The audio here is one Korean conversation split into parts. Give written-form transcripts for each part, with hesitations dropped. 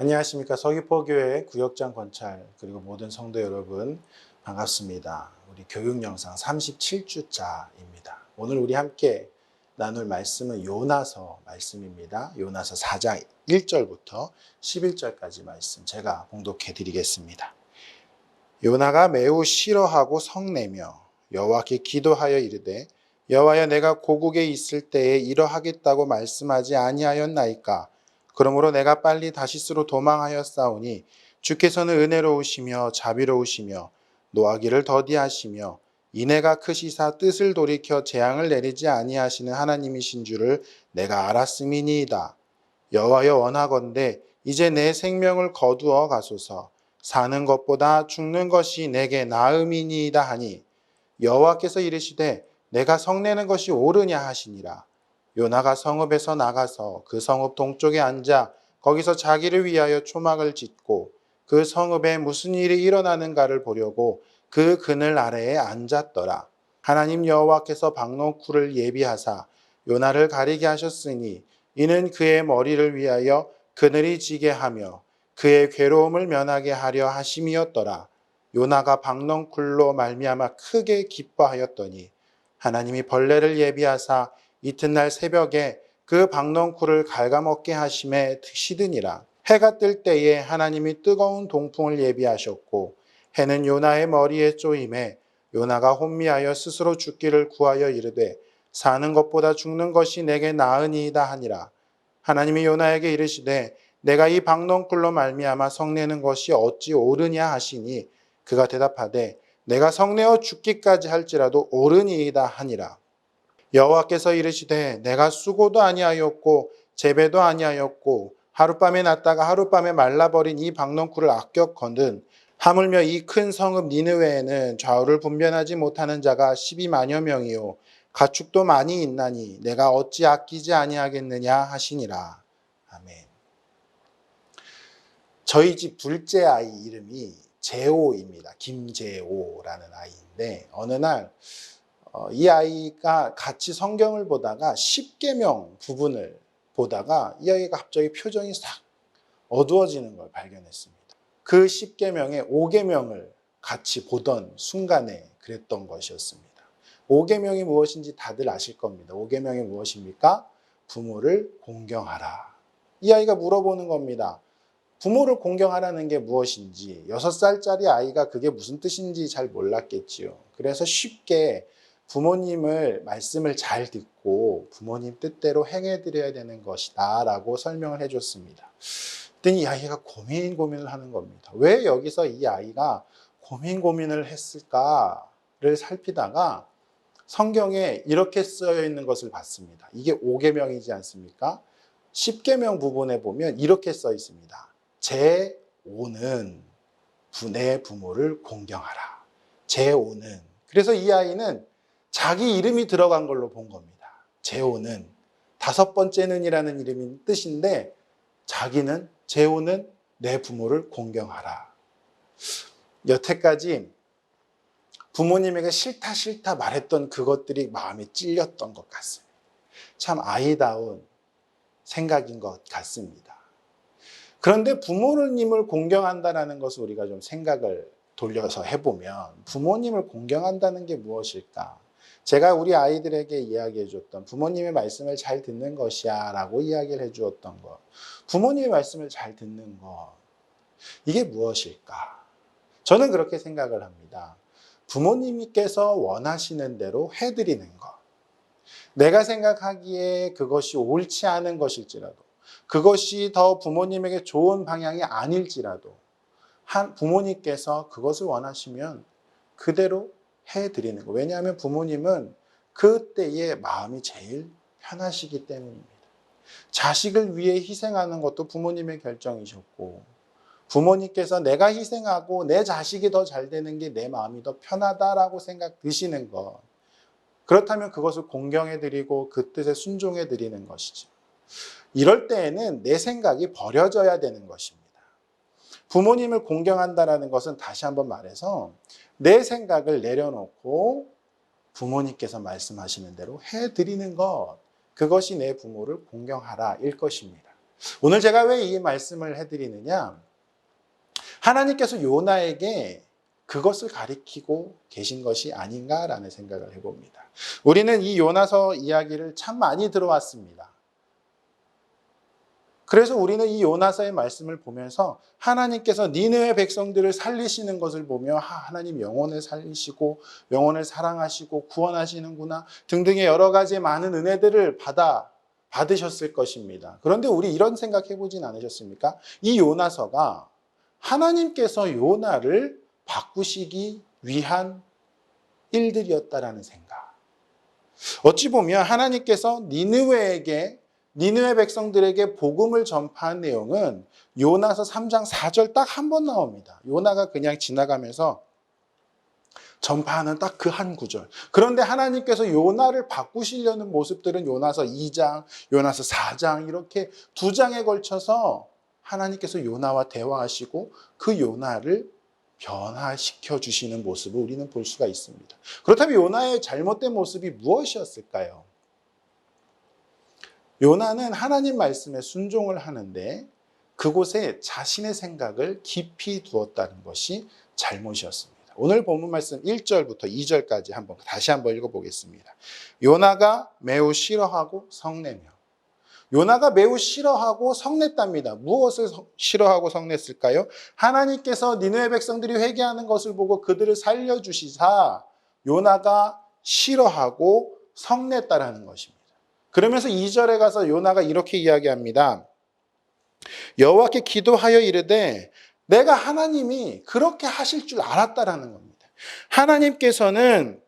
안녕하십니까. 서귀포교회 구역장 권찰 그리고 모든 성도 여러분 반갑습니다. 우리 교육 영상 37주차입니다. 오늘 우리 함께 나눌 말씀은 요나서 말씀입니다. 요나서 4장 1절부터 11절까지 말씀 제가 봉독해 드리겠습니다. 요나가 매우 싫어하고 성내며 여호와께 기도하여 이르되 여호와여, 내가 고국에 있을 때에 이러하겠다고 말씀하지 아니하였나이까? 그러므로 내가 빨리 다시스로 도망하였사오니 주께서는 은혜로우시며 자비로우시며 노하기를 더디하시며 인애가 크시사 뜻을 돌이켜 재앙을 내리지 아니하시는 하나님이신 줄을 내가 알았음이니이다. 여호와여, 원하건대 이제 내 생명을 거두어 가소서. 사는 것보다 죽는 것이 내게 나음이니이다 하니 여호와께서 이르시되 내가 성내는 것이 옳으냐 하시니라. 요나가 성읍에서 나가서 그 성읍 동쪽에 앉아 거기서 자기를 위하여 초막을 짓고 그 성읍에 무슨 일이 일어나는가를 보려고 그 그늘 아래에 앉았더라. 하나님 여호와께서 박농쿨을 예비하사 요나를 가리게 하셨으니 이는 그의 머리를 위하여 그늘이 지게 하며 그의 괴로움을 면하게 하려 하심이었더라. 요나가 박농쿨로 말미암아 크게 기뻐하였더니 하나님이 벌레를 예비하사 이튿날 새벽에 그 박넝쿨을 갉아먹게 하심에 시드니라. 해가 뜰 때에 하나님이 뜨거운 동풍을 예비하셨고 해는 요나의 머리에 쪼임에 요나가 혼미하여 스스로 죽기를 구하여 이르되 사는 것보다 죽는 것이 내게 나으니이다 하니라. 하나님이 요나에게 이르시되 내가 이 박넝쿨로 말미암아 성내는 것이 어찌 옳으냐 하시니 그가 대답하되 내가 성내어 죽기까지 할지라도 옳으니이다 하니라. 여호와께서 이르시되 내가 수고도 아니하였고 재배도 아니하였고 하룻밤에 났다가 하룻밤에 말라버린 이 박넝쿨을 아꼈거든 하물며 이 큰 성읍 니느웨에는 좌우를 분별하지 못하는 자가 12만여 명이요 가축도 많이 있나니 내가 어찌 아끼지 아니하겠느냐 하시니라. 아멘. 저희 집 둘째 아이 이름이 재호입니다. 김재호라는 아이인데 어느 날 이 아이가 같이 성경을 보다가 10계명 부분을 보다가 이 아이가 갑자기 표정이 싹 어두워지는 걸 발견했습니다. 그 10계명의 5계명을 같이 보던 순간에 그랬던 것이었습니다. 5계명이 무엇인지 다들 아실 겁니다. 5계명이 무엇입니까? 부모를 공경하라. 이 아이가 물어보는 겁니다. 부모를 공경하라는 게 무엇인지. 6살짜리 아이가 그게 무슨 뜻인지 잘 몰랐겠지요. 그래서 쉽게 부모님을 말씀을 잘 듣고 부모님 뜻대로 행해드려야 되는 것이다 라고 설명을 해줬습니다. 그랬더니 이 아이가 고민을 하는 겁니다. 왜 여기서 이 아이가 고민을 했을까를 살피다가 성경에 이렇게 쓰여 있는 것을 봤습니다. 이게 5계명이지 않습니까? 10계명 부분에 보면 이렇게 써 있습니다. 제5는 내 부모를 공경하라. 제5는. 그래서 이 아이는 자기 이름이 들어간 걸로 본 겁니다. 제5는. 5번째는 이라는 이름인 뜻인데 자기는 제5는 내 부모를 공경하라. 여태까지 부모님에게 싫다 말했던 그것들이 마음에 찔렸던 것 같습니다. 참 아이다운 생각인 것 같습니다. 그런데 부모님을 공경한다는 것을 우리가 좀 생각을 돌려서 해보면 부모님을 공경한다는 게 무엇일까? 제가 우리 아이들에게 이야기해 줬던 부모님의 말씀을 잘 듣는 것이야 라고 이야기를 해 주었던 것, 부모님의 말씀을 잘 듣는 것, 이게 무엇일까? 저는 그렇게 생각을 합니다. 부모님께서 원하시는 대로 해드리는 것, 내가 생각하기에 그것이 옳지 않은 것일지라도 그것이 더 부모님에게 좋은 방향이 아닐지라도 부모님께서 그것을 원하시면 그대로 해드리는 거. 왜냐하면 부모님은 그때의 마음이 제일 편하시기 때문입니다. 자식을 위해 희생하는 것도 부모님의 결정이셨고 부모님께서 내가 희생하고 내 자식이 더 잘 되는 게 내 마음이 더 편하다라고 생각 드시는 것. 그렇다면 그것을 공경해드리고 그 뜻에 순종해드리는 것이죠. 이럴 때에는 내 생각이 버려져야 되는 것입니다. 부모님을 공경한다는 것은 다시 한번 말해서 내 생각을 내려놓고 부모님께서 말씀하시는 대로 해드리는 것, 그것이 내 부모를 공경하라 일 것입니다. 오늘 제가 왜 이 말씀을 해드리느냐? 하나님께서 요나에게 그것을 가리키고 계신 것이 아닌가라는 생각을 해봅니다. 우리는 이 요나서 이야기를 참 많이 들어왔습니다. 그래서 우리는 이 요나서의 말씀을 보면서 하나님께서 니느웨 백성들을 살리시는 것을 보며 하나님 영혼을 살리시고 영혼을 사랑하시고 구원하시는구나 등등의 여러 가지 많은 은혜들을 받으셨을 것입니다. 그런데 우리 이런 생각 해보진 않으셨습니까? 이 요나서가 하나님께서 요나를 바꾸시기 위한 일들이었다라는 생각. 어찌 보면 하나님께서 니느웨 백성들에게 복음을 전파한 내용은 요나서 3장 4절 딱 한 번 나옵니다. 요나가 그냥 지나가면서 전파하는 딱 그 한 구절. 그런데 하나님께서 요나를 바꾸시려는 모습들은 요나서 2장, 요나서 4장 이렇게 2장에 걸쳐서 하나님께서 요나와 대화하시고 그 요나를 변화시켜 주시는 모습을 우리는 볼 수가 있습니다. 그렇다면 요나의 잘못된 모습이 무엇이었을까요? 요나는 하나님 말씀에 순종을 하는데 그곳에 자신의 생각을 깊이 두었다는 것이 잘못이었습니다. 오늘 본문 말씀 1절부터 2절까지 다시 한번 읽어보겠습니다. 요나가 매우 싫어하고 성내며. 요나가 매우 싫어하고 성냈답니다. 무엇을 싫어하고 성냈을까요? 하나님께서 니느웨 백성들이 회개하는 것을 보고 그들을 살려주시사 요나가 싫어하고 성냈다라는 것입니다. 그러면서 2절에 가서 요나가 이렇게 이야기합니다. 여호와께 기도하여 이르되 내가 하나님이 그렇게 하실 줄 알았다라는 겁니다. 하나님께서는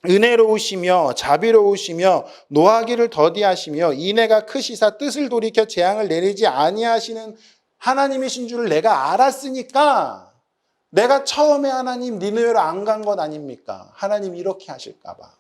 은혜로우시며 자비로우시며 노하기를 더디하시며 인애가 크시사 뜻을 돌이켜 재앙을 내리지 아니하시는 하나님이신 줄을 내가 알았으니까 내가 처음에 하나님 니느웨로 안 간 것 아닙니까? 하나님 이렇게 하실까 봐.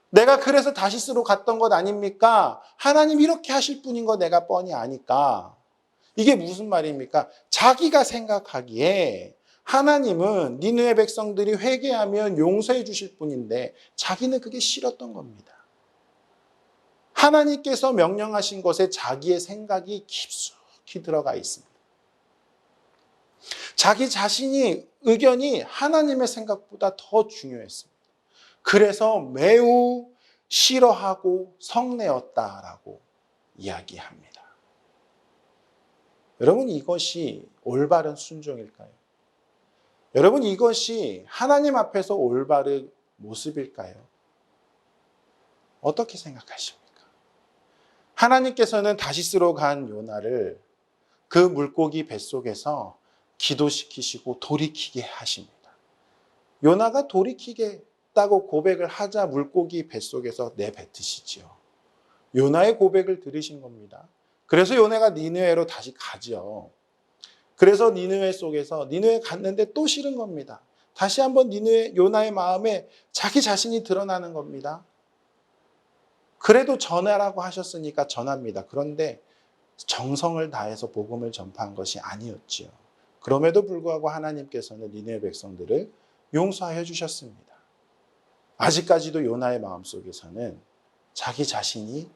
내가 그래서 다시스로 갔던 것 아닙니까? 하나님 이렇게 하실 분인 거 내가 뻔히 아니까. 이게 무슨 말입니까? 자기가 생각하기에 하나님은 니느웨 백성들이 회개하면 용서해 주실 분인데 자기는 그게 싫었던 겁니다. 하나님께서 명령하신 것에 자기의 생각이 깊숙이 들어가 있습니다. 자기 자신이 의견이 하나님의 생각보다 더 중요했습니다. 그래서 매우 싫어하고 성내었다라고 이야기합니다. 여러분, 이것이 올바른 순종일까요? 여러분, 이것이 하나님 앞에서 올바른 모습일까요? 어떻게 생각하십니까? 하나님께서는 다시스로 간 요나를 그 물고기 뱃속에서 기도시키시고 돌이키게 하십니다. 요나가 돌이키겠다고 고백을 하자 물고기 뱃속에서 내뱉으시지요. 요나의 고백을 들으신 겁니다. 그래서 요나가 니느웨로 다시 가죠. 그래서 니느웨 갔는데 또 싫은 겁니다. 다시 한번 요나의 마음에 자기 자신이 드러나는 겁니다. 그래도 전하라고 하셨으니까 전합니다. 그런데 정성을 다해서 복음을 전파한 것이 아니었지요. 그럼에도 불구하고 하나님께서는 니느웨 백성들을 용서하여 주셨습니다. 아직까지도 요나의 마음속에서는 자기 자신이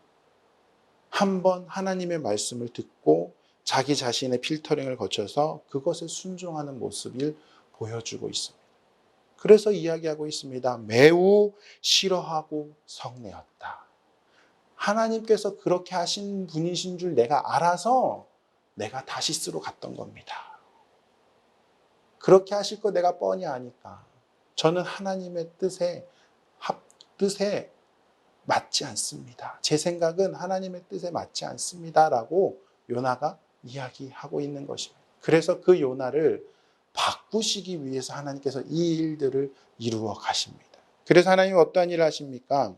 한번 하나님의 말씀을 듣고 자기 자신의 필터링을 거쳐서 그것을 순종하는 모습을 보여주고 있습니다. 그래서 이야기하고 있습니다. 매우 싫어하고 성내었다. 하나님께서 그렇게 하신 분이신 줄 내가 알아서 내가 다시스로 갔던 겁니다. 그렇게 하실 거 내가 뻔히 아니까. 저는 하나님의 뜻에 맞지 않습니다. 제 생각은 하나님의 뜻에 맞지 않습니다라고 요나가 이야기하고 있는 것입니다. 그래서 그 요나를 바꾸시기 위해서 하나님께서 이 일들을 이루어 가십니다. 그래서 하나님은 어떠한 일을 하십니까?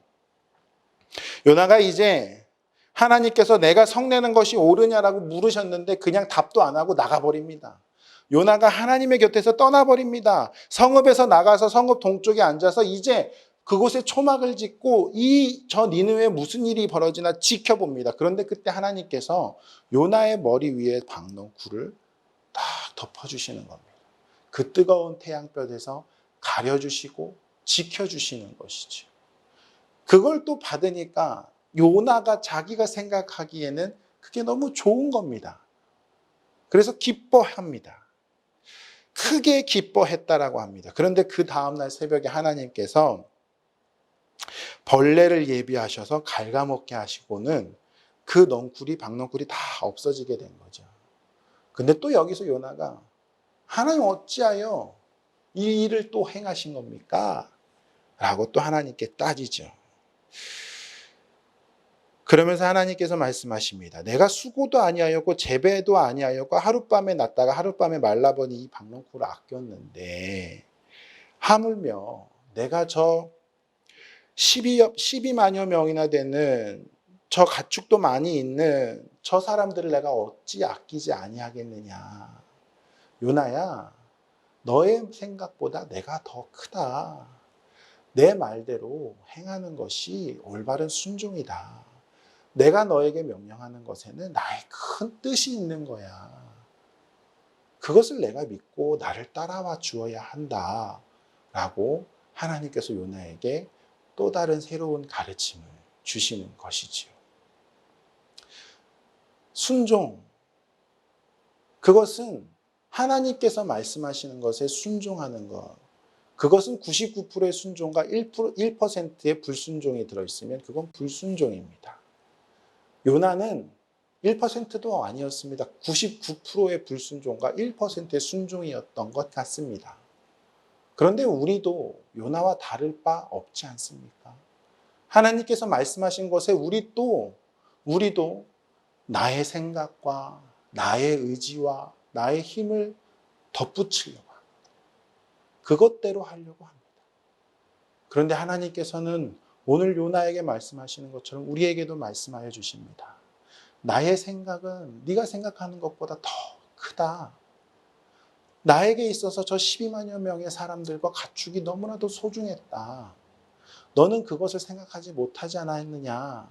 요나가 이제 하나님께서 내가 성내는 것이 옳으냐라고 물으셨는데 그냥 답도 안 하고 나가버립니다. 요나가 하나님의 곁에서 떠나버립니다. 성읍에서 나가서 성읍 동쪽에 앉아서 이제 그곳에 초막을 짓고 저 니느웨에 무슨 일이 벌어지나 지켜봅니다. 그런데 그때 하나님께서 요나의 머리 위에 박는 굴을 딱 덮어주시는 겁니다. 그 뜨거운 태양볕에서 가려주시고 지켜주시는 것이죠. 그걸 또 받으니까 요나가 자기가 생각하기에는 그게 너무 좋은 겁니다. 그래서 기뻐합니다. 크게 기뻐했다라고 합니다. 그런데 그 다음날 새벽에 하나님께서 벌레를 예비하셔서 갉아먹게 하시고는 그 넝쿨이, 박넝쿨이 다 없어지게 된 거죠. 근데 또 여기서 요나가 하나님 어찌하여 이 일을 또 행하신 겁니까? 라고 또 하나님께 따지죠. 그러면서 하나님께서 말씀하십니다. 내가 수고도 아니하였고 재배도 아니하였고 하룻밤에 났다가 하룻밤에 말라버니 이 박농쿨을 아꼈는데 하물며 내가 저 12만여 명이나 되는 저 가축도 많이 있는 저 사람들을 내가 어찌 아끼지 아니하겠느냐. 요나야, 너의 생각보다 내가 더 크다. 내 말대로 행하는 것이 올바른 순종이다. 내가 너에게 명령하는 것에는 나의 큰 뜻이 있는 거야. 그것을 내가 믿고 나를 따라와 주어야 한다. 라고 하나님께서 요나에게 또 다른 새로운 가르침을 주시는 것이지요. 순종. 그것은 하나님께서 말씀하시는 것에 순종하는 것. 그것은 99%의 순종과 1%의 불순종이 들어있으면 그건 불순종입니다. 요나는 1%도 아니었습니다. 99%의 불순종과 1%의 순종이었던 것 같습니다. 그런데 우리도 요나와 다를 바 없지 않습니까? 하나님께서 말씀하신 것에 우리도 나의 생각과 나의 의지와 나의 힘을 덧붙이려고 합니다. 그것대로 하려고 합니다. 그런데 하나님께서는 오늘 요나에게 말씀하시는 것처럼 우리에게도 말씀하여 주십니다. 나의 생각은 네가 생각하는 것보다 더 크다. 나에게 있어서 저 12만여 명의 사람들과 가축이 너무나도 소중했다. 너는 그것을 생각하지 못하지 않았느냐.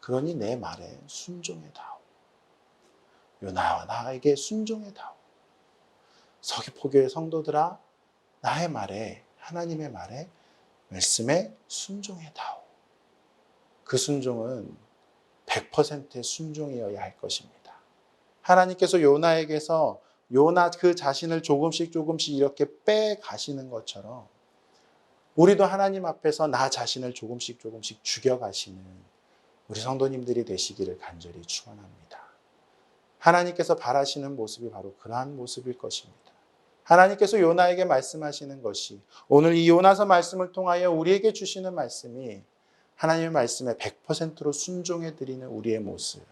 그러니 내 말에 순종해다오. 요나와 나에게 순종해다오. 서귀포교회 성도들아, 나의 말에, 하나님의 말에, 말씀에 순종해다오. 그 순종은 100%의 순종이어야 할 것입니다. 하나님께서 요나에게서 요나 그 자신을 조금씩 이렇게 빼가시는 것처럼 우리도 하나님 앞에서 나 자신을 조금씩 죽여가시는 우리 성도님들이 되시기를 간절히 축원합니다. 하나님께서 바라시는 모습이 바로 그러한 모습일 것입니다. 하나님께서 요나에게 말씀하시는 것이 오늘 이 요나서 말씀을 통하여 우리에게 주시는 말씀이 하나님의 말씀에 100%로 순종해 드리는 우리의 모습.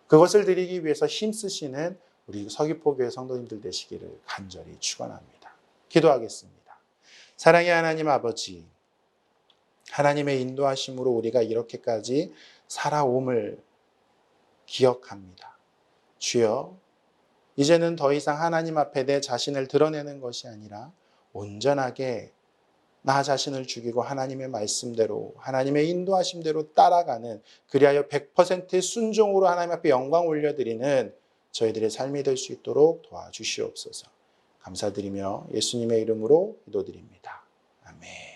그것을 드리기 위해서 힘쓰시는 우리 서귀포교회 성도님들 되시기를 간절히 축원합니다. 기도하겠습니다. 사랑의 하나님 아버지, 하나님의 인도하심으로 우리가 이렇게까지 살아옴을 기억합니다. 주여, 이제는 더 이상 하나님 앞에 내 자신을 드러내는 것이 아니라 온전하게 나 자신을 죽이고 하나님의 말씀대로 하나님의 인도하심대로 따라가는 그리하여 100%의 순종으로 하나님 앞에 영광 올려드리는 저희들의 삶이 될 수 있도록 도와주시옵소서. 감사드리며 예수님의 이름으로 기도드립니다. 아멘.